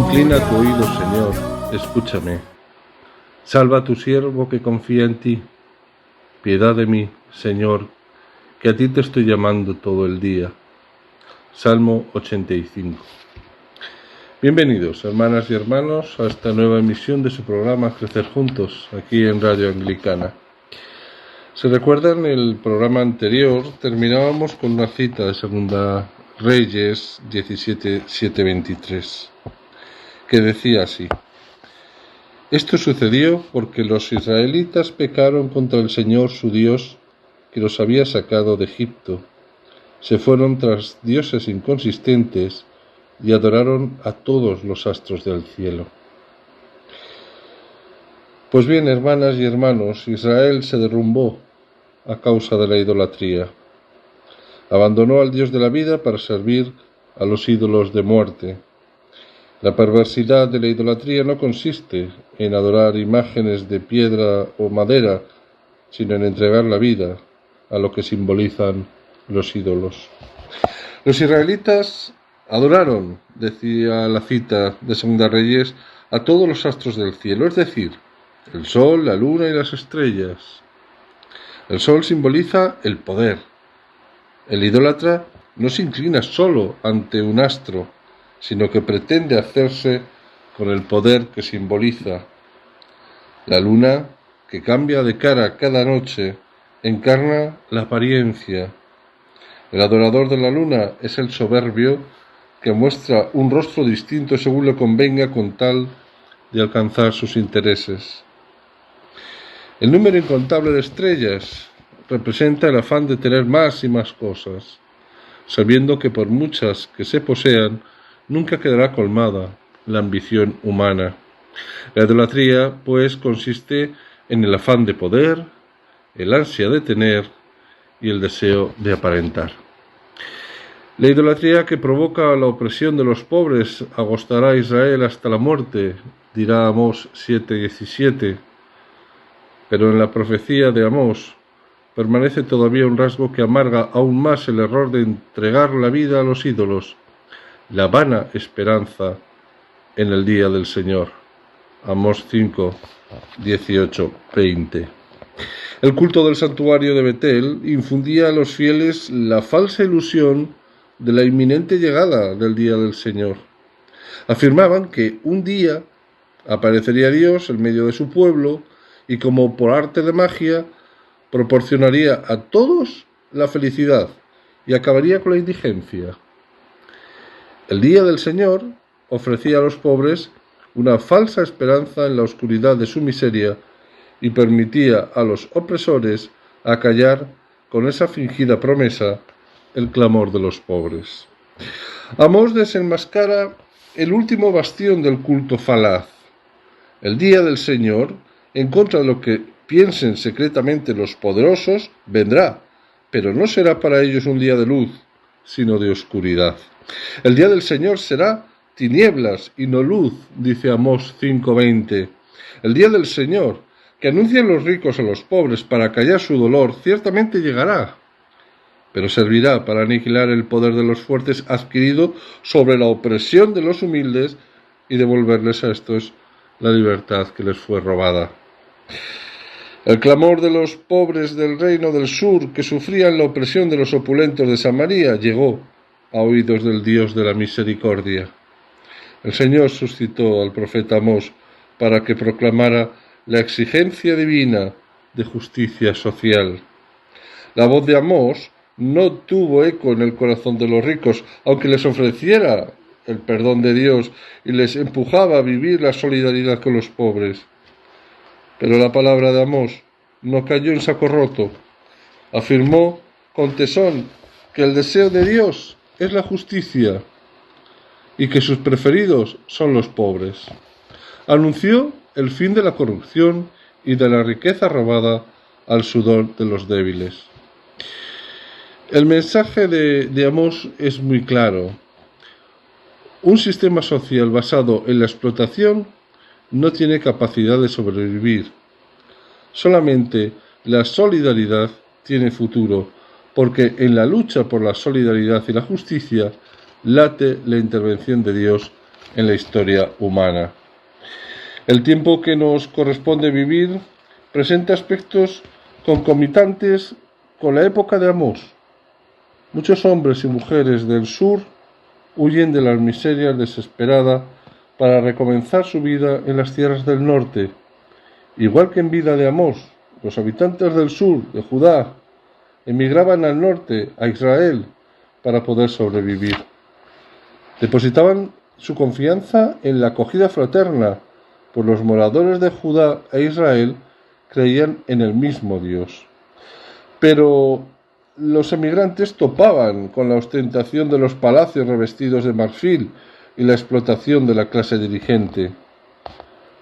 Inclina tu oído, Señor, escúchame. Salva a tu siervo que confía en ti. Piedad de mí, Señor, que a ti te estoy llamando todo el día. Salmo 85. Bienvenidos, hermanas y hermanos, a esta nueva emisión de su programa Crecer Juntos, aquí en Radio Anglicana. Si recuerdan, el programa anterior terminábamos con una cita de Segunda Reyes 17:7-23, que decía así: Esto sucedió porque los israelitas pecaron contra el Señor su Dios, que los había sacado de Egipto. Se fueron tras dioses inconsistentes y adoraron a todos los astros del cielo. Pues bien, hermanas y hermanos, Israel se derrumbó a causa de la idolatría. Abandonó al Dios de la vida para servir a los ídolos de muerte. La perversidad de la idolatría no consiste en adorar imágenes de piedra o madera, sino en entregar la vida a lo que simbolizan los ídolos. Los israelitas adoraron, decía la cita de Segunda Reyes, a todos los astros del cielo, es decir, el sol, la luna y las estrellas. El sol simboliza el poder. El idólatra no se inclina solo ante un astro, sino que pretende hacerse con el poder que simboliza. La luna, que cambia de cara cada noche, encarna la apariencia. El adorador de la luna es el soberbio que muestra un rostro distinto según le convenga con tal de alcanzar sus intereses. El número incontable de estrellas representa el afán de tener más y más cosas, sabiendo que por muchas que se posean, nunca quedará colmada la ambición humana. La idolatría, pues, consiste en el afán de poder, el ansia de tener y el deseo de aparentar. La idolatría que provoca la opresión de los pobres agostará a Israel hasta la muerte, dirá Amós 7:17. Pero en la profecía de Amós permanece todavía un rasgo que amarga aún más el error de entregar la vida a los ídolos: la vana esperanza en el día del Señor. Amós 5:18-20. El culto del santuario de Betel infundía a los fieles la falsa ilusión de la inminente llegada del día del Señor. Afirmaban que un día aparecería Dios en medio de su pueblo y, como por arte de magia, proporcionaría a todos la felicidad y acabaría con la indigencia. El día del Señor ofrecía a los pobres una falsa esperanza en la oscuridad de su miseria y permitía a los opresores acallar con esa fingida promesa el clamor de los pobres. Amós desenmascara el último bastión del culto falaz. El día del Señor, en contra de lo que piensen secretamente los poderosos, vendrá, pero no será para ellos un día de luz, sino de oscuridad. El día del Señor será tinieblas y no luz, dice Amós 5:20. El día del Señor, que anuncian los ricos a los pobres para callar su dolor, ciertamente llegará, pero servirá para aniquilar el poder de los fuertes adquirido sobre la opresión de los humildes y devolverles a estos la libertad que les fue robada. El clamor de los pobres del reino del sur, que sufrían la opresión de los opulentos de Samaria, llegó a oídos del Dios de la misericordia. El Señor suscitó al profeta Amós para que proclamara la exigencia divina de justicia social. La voz de Amós no tuvo eco en el corazón de los ricos, aunque les ofreciera el perdón de Dios y les empujaba a vivir la solidaridad con los pobres. Pero la palabra de Amós no cayó en saco roto. Afirmó con tesón que el deseo de Dios es la justicia y que sus preferidos son los pobres. Anunció el fin de la corrupción y de la riqueza robada al sudor de los débiles. El mensaje de Amós es muy claro. Un sistema social basado en la explotación no tiene capacidad de sobrevivir. Solamente la solidaridad tiene futuro, porque en la lucha por la solidaridad y la justicia late la intervención de Dios en la historia humana. El tiempo que nos corresponde vivir presenta aspectos concomitantes con la época de Amós. Muchos hombres y mujeres del sur huyen de las miserias desesperadas para recomenzar su vida en las tierras del norte. Igual que en vida de Amós, los habitantes del sur, de Judá, emigraban al norte, a Israel, para poder sobrevivir. Depositaban su confianza en la acogida fraterna, pues los moradores de Judá e Israel creían en el mismo Dios. Pero los emigrantes topaban con la ostentación de los palacios revestidos de marfil y la explotación de la clase dirigente.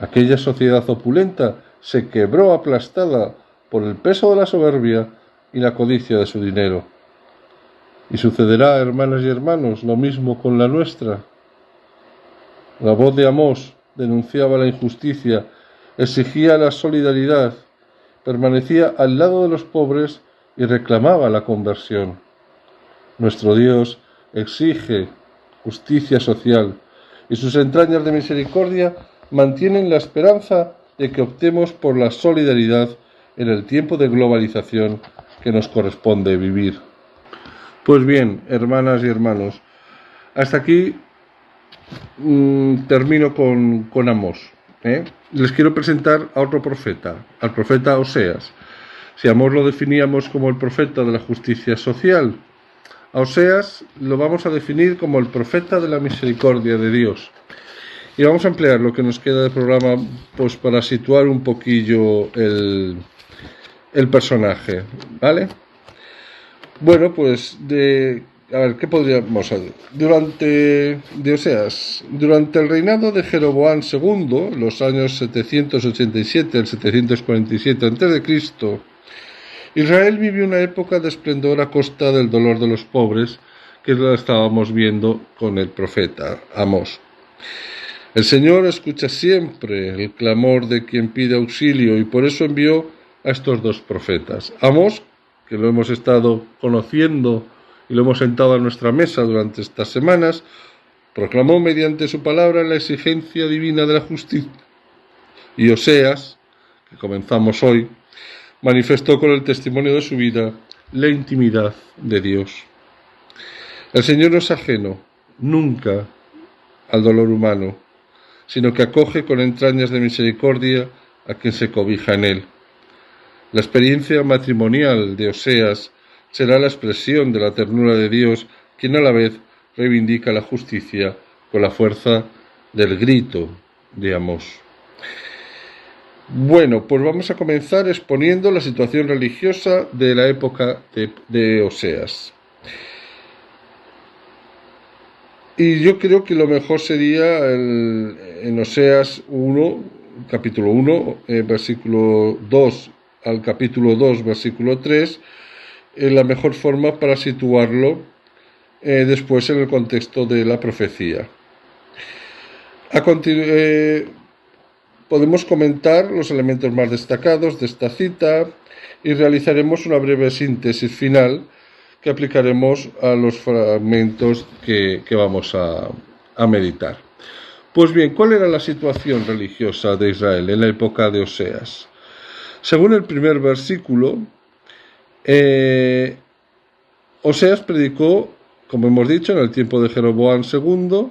Aquella sociedad opulenta se quebró aplastada por el peso de la soberbia y la codicia de su dinero. Y sucederá, hermanas y hermanos, lo mismo con la nuestra. La voz de Amós denunciaba la injusticia, exigía la solidaridad, permanecía al lado de los pobres y reclamaba la conversión. Nuestro Dios exige justicia social y sus entrañas de misericordia mantienen la esperanza de que optemos por la solidaridad en el tiempo de globalización que nos corresponde vivir. Pues bien, hermanas y hermanos, hasta aquí termino con Amós. Les quiero presentar a otro profeta, al profeta Oseas. Si Amós lo definíamos como el profeta de la justicia social, a Oseas lo vamos a definir como el profeta de la misericordia de Dios. Y vamos a emplear lo que nos queda de programa pues para situar un poquillo el personaje, ¿vale? Bueno, pues a ver, ¿qué podríamos hacer? Durante el reinado de Jeroboam II, los años 787 al 747 a.C., Israel vivió una época de esplendor a costa del dolor de los pobres, que lo estábamos viendo con el profeta Amós. El Señor escucha siempre el clamor de quien pide auxilio y por eso envió a estos dos profetas. Amós, que lo hemos estado conociendo y lo hemos sentado a nuestra mesa durante estas semanas, proclamó mediante su palabra la exigencia divina de la justicia. Y Oseas, que comenzamos hoy, manifestó con el testimonio de su vida la intimidad de Dios. El Señor no es ajeno, nunca, al dolor humano, sino que acoge con entrañas de misericordia a quien se cobija en él. La experiencia matrimonial de Oseas será la expresión de la ternura de Dios, quien a la vez reivindica la justicia con la fuerza del grito de Amós. Bueno, pues vamos a comenzar exponiendo la situación religiosa de la época de Oseas. Y yo creo que lo mejor sería en Oseas 1, capítulo 1, versículo 2 al capítulo 2, versículo 3, la mejor forma para situarlo después en el contexto de la profecía. Podemos comentar los elementos más destacados de esta cita y realizaremos una breve síntesis final que aplicaremos a los fragmentos que vamos a meditar. Pues bien, ¿cuál era la situación religiosa de Israel en la época de Oseas? Según el primer versículo, Oseas predicó, como hemos dicho, en el tiempo de Jeroboam II,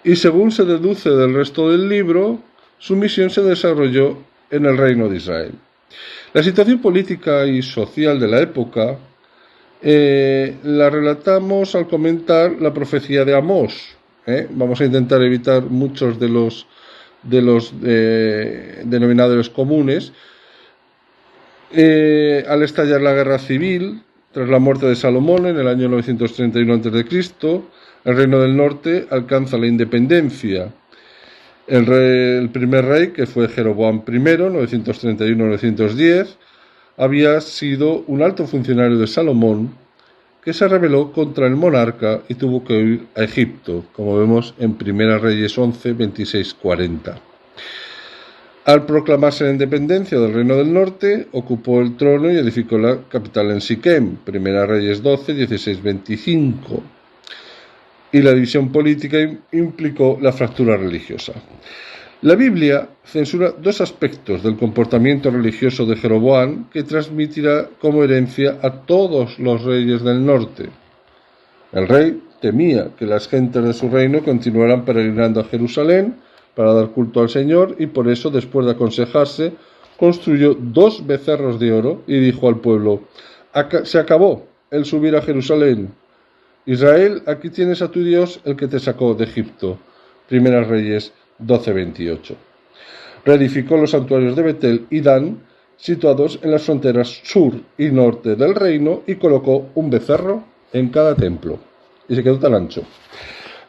y según se deduce del resto del libro, su misión se desarrolló en el reino de Israel. La situación política y social de la época la relatamos al comentar la profecía de Amós. Vamos a intentar evitar muchos de los denominadores comunes. Al estallar la guerra civil, tras la muerte de Salomón en el año 931 a.C., el reino del norte alcanza la independencia. El primer rey, que fue Jeroboam I, 931-910, había sido un alto funcionario de Salomón que se rebeló contra el monarca y tuvo que huir a Egipto, como vemos en Primera Reyes 11, 26-40. Al proclamarse la independencia del reino del norte, ocupó el trono y edificó la capital en Siquem, Primera Reyes 12, 16-25. y la división política implicó la fractura religiosa. La Biblia censura dos aspectos del comportamiento religioso de Jeroboam que transmitirá como herencia a todos los reyes del norte. El rey temía que las gentes de su reino continuaran peregrinando a Jerusalén para dar culto al Señor y por eso, después de aconsejarse, construyó 2 becerros de oro y dijo al pueblo: se acabó el subir a Jerusalén. Israel, aquí tienes a tu Dios, el que te sacó de Egipto. Primeras Reyes 12:28. Reedificó los santuarios de Betel y Dan, situados en las fronteras sur y norte del reino, y colocó un becerro en cada templo. Y se quedó tan ancho.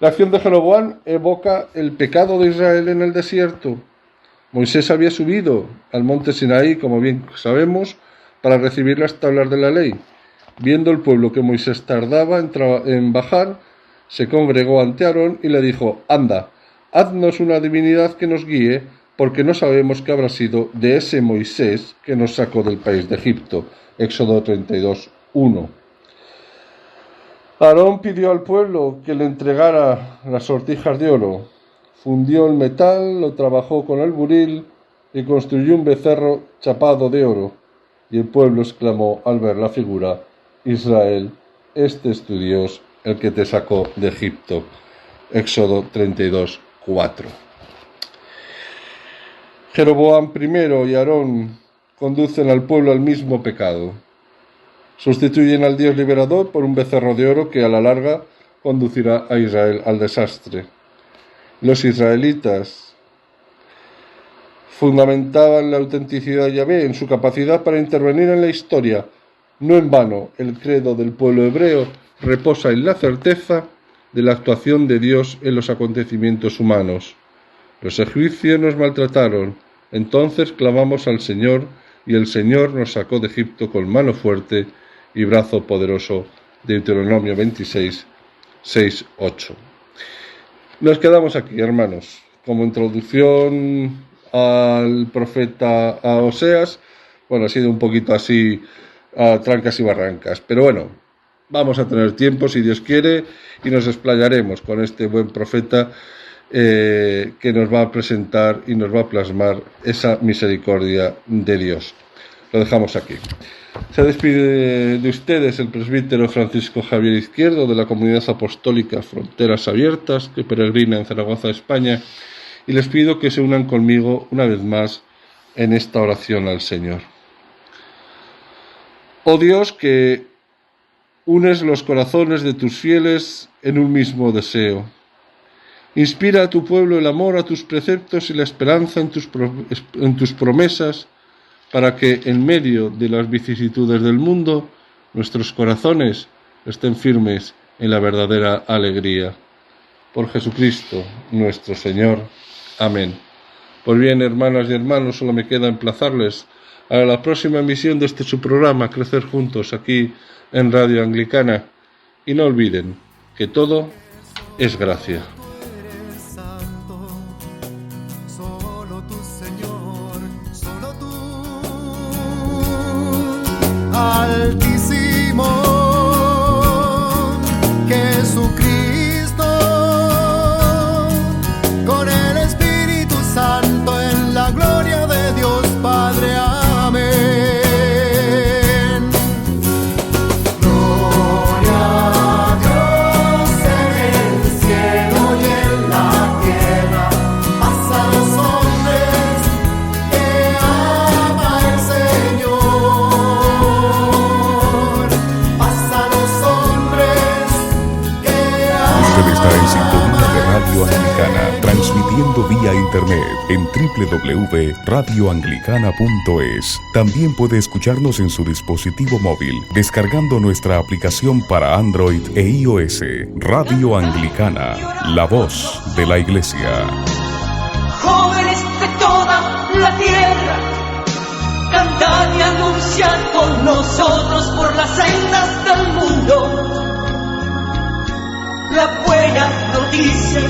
La acción de Jeroboam evoca el pecado de Israel en el desierto. Moisés había subido al monte Sinaí, como bien sabemos, para recibir las tablas de la ley. Viendo el pueblo que Moisés tardaba en bajar, se congregó ante Aarón y le dijo: anda, haznos una divinidad que nos guíe, porque no sabemos qué habrá sido de ese Moisés que nos sacó del país de Egipto. Éxodo 32:1. Aarón pidió al pueblo que le entregara las sortijas de oro. Fundió el metal, lo trabajó con el buril y construyó un becerro chapado de oro. Y el pueblo exclamó al ver la figura: Israel, este es tu Dios, el que te sacó de Egipto. Éxodo 32:4. Jeroboam I y Aarón conducen al pueblo al mismo pecado. Sustituyen al Dios liberador por un becerro de oro que a la larga conducirá a Israel al desastre. Los israelitas fundamentaban la autenticidad de Yahvé en su capacidad para intervenir en la historia. No en vano, el credo del pueblo hebreo reposa en la certeza de la actuación de Dios en los acontecimientos humanos. Los egipcios nos maltrataron, entonces clamamos al Señor, y el Señor nos sacó de Egipto con mano fuerte y brazo poderoso. Deuteronomio 26, 6, 8. Nos quedamos aquí, hermanos, como introducción al profeta Oseas. Bueno, ha sido un poquito así, a trancas y barrancas, pero bueno, vamos a tener tiempo, si Dios quiere, y nos explayaremos con este buen profeta que nos va a presentar y nos va a plasmar esa misericordia de Dios. Lo dejamos aquí. Se despide de ustedes el presbítero Francisco Javier Izquierdo, de la Comunidad Apostólica Fronteras Abiertas, que peregrina en Zaragoza, España, y les pido que se unan conmigo una vez más en esta oración al Señor. Oh Dios, que unes los corazones de tus fieles en un mismo deseo. Inspira a tu pueblo el amor a tus preceptos y la esperanza en tus promesas, para que en medio de las vicisitudes del mundo nuestros corazones estén firmes en la verdadera alegría. Por Jesucristo nuestro Señor. Amén. Pues bien, hermanas y hermanos, solo me queda emplazarles a la próxima emisión de este su programa, Crecer Juntos, aquí en Radio Anglicana. Y no olviden que todo es gracia. Altísimo Jesucristo, con el Espíritu Santo en la gloria de Dios Padre. Amén. Gloria a Dios en el cielo y en la tierra, paz a los hombres que ama el Señor. Usted está en sintonía de Radio Anglicana, transmitiendo vía internet en www.radioanglicana.es. También puede escucharnos en su dispositivo móvil, descargando nuestra aplicación para Android e iOS. Radio Anglicana, la voz de la Iglesia. Jóvenes de toda la tierra, cantad y anunciad con nosotros por las sendas del mundo la buena noticia